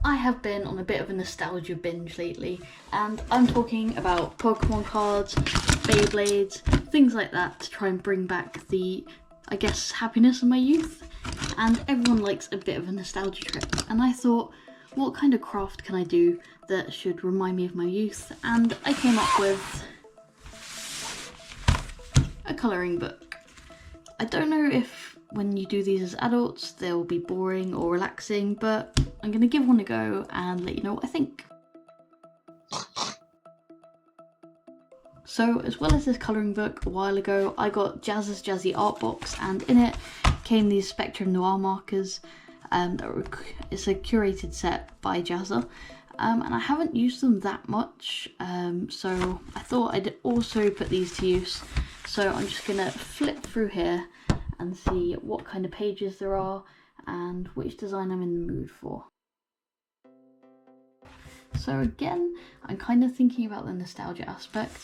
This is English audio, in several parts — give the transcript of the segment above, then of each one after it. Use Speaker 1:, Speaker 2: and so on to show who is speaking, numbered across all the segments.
Speaker 1: I have been on a bit of a nostalgia binge lately, and I'm talking about Pokemon cards, Beyblades, things like that to try and bring back the, I guess, happiness of my youth. And everyone likes a bit of a nostalgia trip, and I thought, what kind of craft can I do that should remind me of my youth? And I came up with a colouring book. I don't know if when you do these as adults they'll be boring or relaxing, but I'm going to give one a go and let you know what I think. So as well as this colouring book, a while ago I got Jazz's Jazzy art box, and in it came these Spectrum Noir markers. It's a curated set by Jazza, and I haven't used them that much, so I thought I'd also put these to use. So I'm just going to flip through here and see what kind of pages there are and which design I'm in the mood for. So again, I'm kind of thinking about the nostalgia aspect.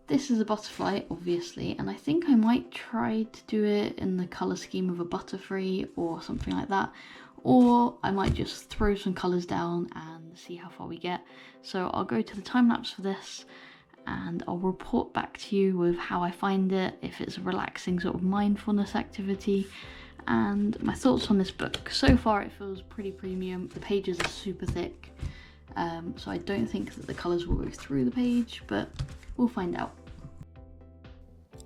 Speaker 1: This is a butterfly, obviously, and I think I might try to do it in the colour scheme of a Butterfree or something like that. Or I might just throw some colours down and see how far we get. So I'll go to the time lapse for this and I'll report back to you with how I find it, if it's a relaxing sort of mindfulness activity, and my thoughts on this book. So far it feels pretty premium. The pages are super thick, so I don't think that the colours will go through the page, but we'll find out.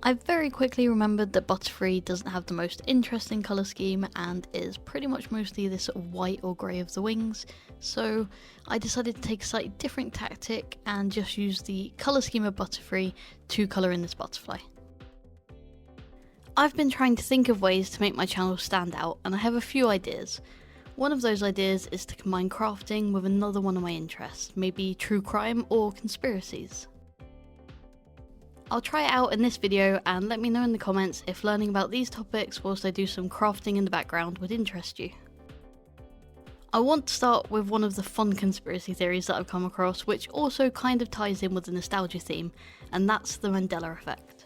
Speaker 1: I very quickly remembered that Butterfree doesn't have the most interesting colour scheme and is pretty much mostly this sort of white or grey of the wings, so I decided to take a slightly different tactic and just use the colour scheme of Butterfree to colour in this butterfly. I've been trying to think of ways to make my channel stand out, and I have a few ideas. One of those ideas is to combine crafting with another one of my interests, maybe true crime or conspiracies. I'll try it out in this video and let me know in the comments if learning about these topics whilst I do some crafting in the background would interest you. I want to start with one of the fun conspiracy theories that I've come across, which also kind of ties in with the nostalgia theme, and that's the Mandela Effect.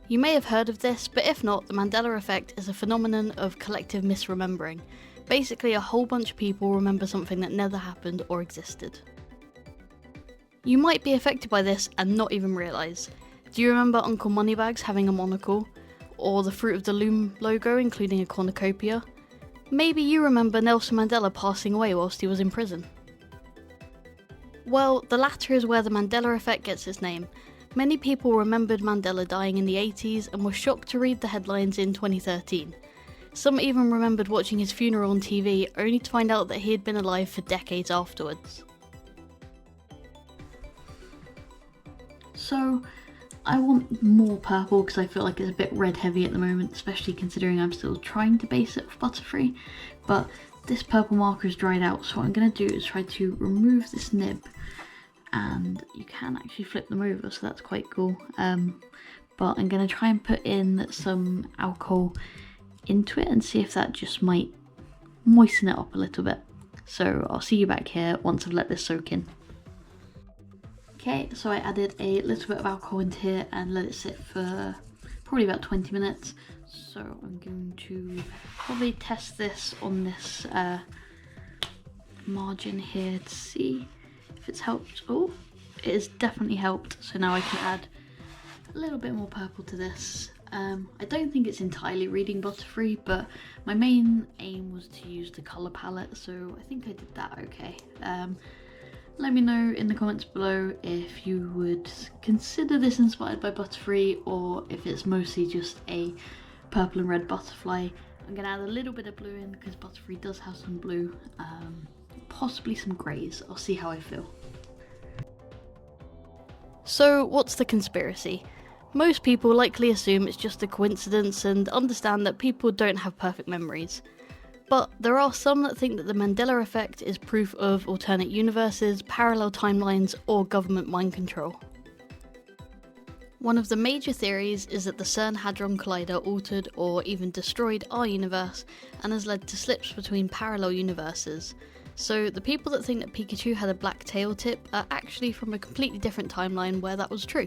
Speaker 1: You may have heard of this, but if not, the Mandela Effect is a phenomenon of collective misremembering. Basically, a whole bunch of people remember something that never happened or existed. You might be affected by this and not even realise. Do you remember Uncle Moneybags having a monocle? Or the Fruit of the Loom logo including a cornucopia? Maybe you remember Nelson Mandela passing away whilst he was in prison. Well, the latter is where the Mandela Effect gets its name. Many people remembered Mandela dying in the 80s and were shocked to read the headlines in 2013. Some even remembered watching his funeral on TV only to find out that he had been alive for decades afterwards. So I want more purple because I feel like it's a bit red heavy at the moment, especially considering I'm still trying to base it with Butterfree, but this purple marker is dried out, so what I'm going to do is try to remove this nib, and you can actually flip them over, so that's quite cool, but I'm going to try and put in some alcohol into it and see if that just might moisten it up a little bit. So I'll see you back here once I've let this soak in. Okay, so I added a little bit of alcohol into here and let it sit for probably about 20 minutes. So I'm going to probably test this on this margin here to see if it's helped. Oh, it has definitely helped. So now I can add a little bit more purple to this. I don't think it's entirely reading Butterfree, but my main aim was to use the colour palette, so I think I did that okay. Let me know in the comments below if you would consider this inspired by Butterfree or if it's mostly just a purple and red butterfly. I'm going to add a little bit of blue in because Butterfree does have some blue, possibly some greys. I'll see how I feel. So what's the conspiracy? Most people likely assume it's just a coincidence and understand that people don't have perfect memories. But there are some that think that the Mandela Effect is proof of alternate universes, parallel timelines, or government mind control. One of the major theories is that the CERN Hadron Collider altered or even destroyed our universe and has led to slips between parallel universes. So the people that think that Pikachu had a black tail tip are actually from a completely different timeline where that was true.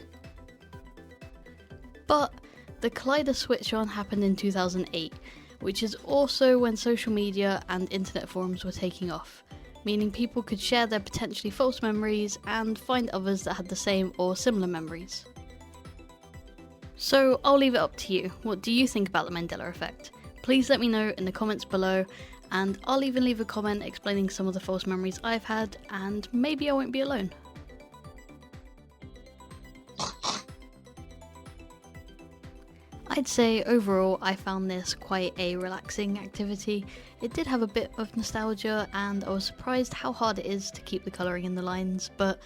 Speaker 1: But the Collider switch on happened in 2008, which is also when social media and internet forums were taking off, meaning people could share their potentially false memories and find others that had the same or similar memories. So I'll leave it up to you. What do you think about the Mandela Effect? Please let me know in the comments below, and I'll even leave a comment explaining some of the false memories I've had, and maybe I won't be alone. I'd say overall I found this quite a relaxing activity. It did have a bit of nostalgia, and I was surprised how hard it is to keep the colouring in the lines, but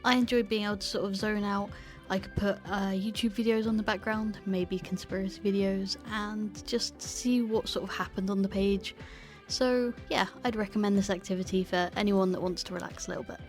Speaker 1: I enjoyed being able to sort of zone out. I could put YouTube videos on the background, maybe conspiracy videos, and just see what sort of happened on the page. So yeah, I'd recommend this activity for anyone that wants to relax a little bit.